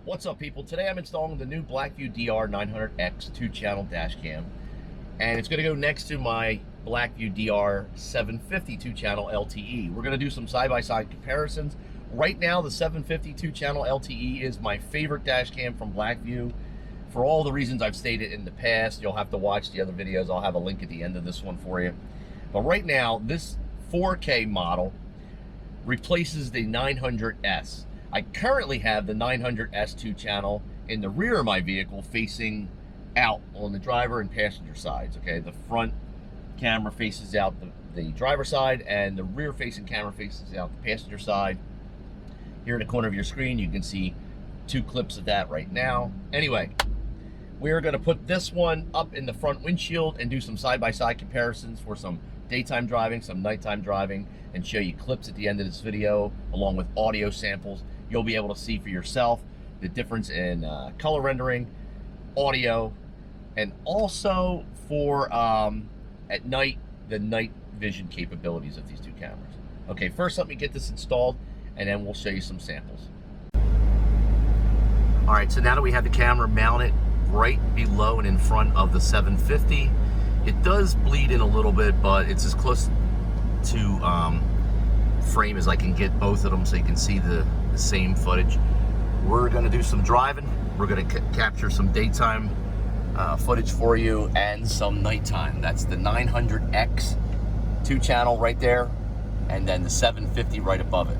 What's up, people? Today I'm installing the new Blackvue DR900X-2 dash cam, and it's going to go next to my Blackvue DR750 LTE. We're going to do some side-by-side comparisons. Right now, the 750 LTE is my favorite dash cam from Blackvue for all the reasons I've stated in the past. You'll have to watch the other videos. I'll have a link at the end of this one for you. But right now, this 4K model replaces the 900S. I currently have the 900S 2 in the rear of my vehicle facing out on the driver and passenger sides. Okay, the front camera faces out the driver's side, and the rear facing camera faces out the passenger side. Here in the corner of your screen, you can see two clips of that right now. Anyway, we're going to put this one up in the front windshield and do some side-by-side comparisons for some daytime driving, some nighttime driving, and show you clips at the end of this video along with audio samples. You'll be able to see for yourself the difference in color rendering, audio, and also for at night, the night vision capabilities of these two cameras. Okay, first let me get this installed and then we'll show you some samples. All right, so now that we have the camera mounted right below and in front of the 750, it does bleed in a little bit, but it's as close to frame as I can get both of them so you can see the same footage. We're going to do some driving. We're going to capture some daytime footage for you and some nighttime. That's the 900X 2 right there, and then the 750 right above it.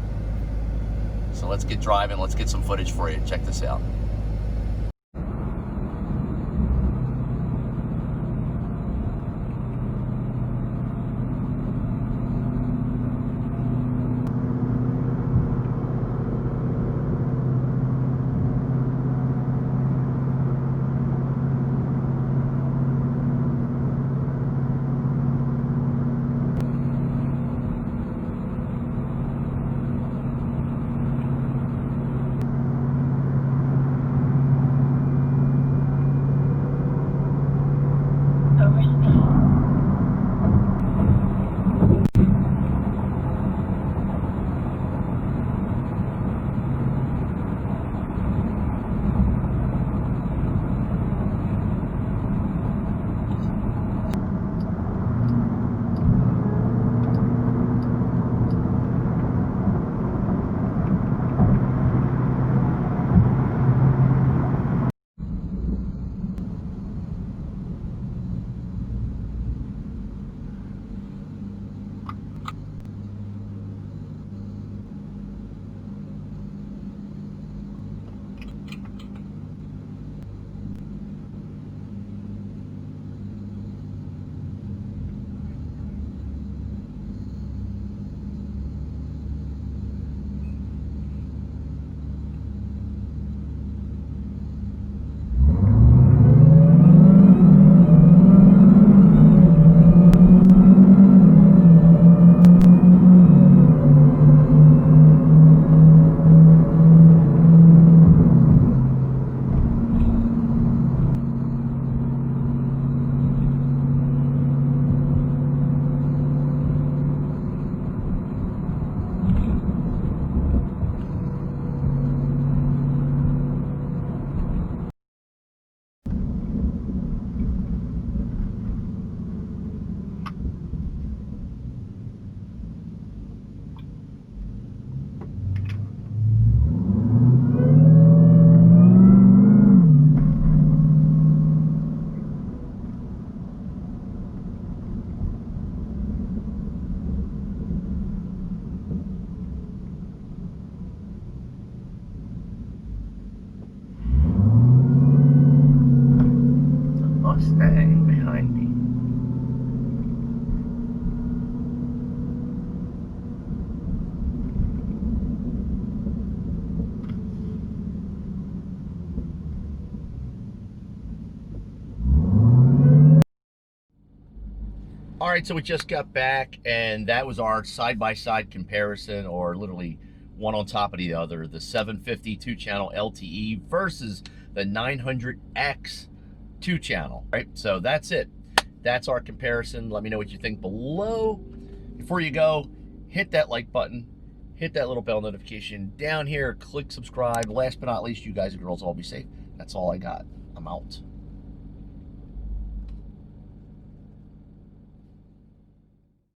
So let's get driving. Let's get some footage for you. Check this out. Mustang behind me. All right, so we just got back, and that was our side-by-side comparison, or literally one on top of the other, the 750 2-channel LTE versus the 900X 2-channel, right? So that's it. That's our comparison. Let me know what you think below. Before you go, hit that like button, hit that little bell notification down here, click subscribe. Last but not least, you guys and girls all be safe. That's all I got. I'm out.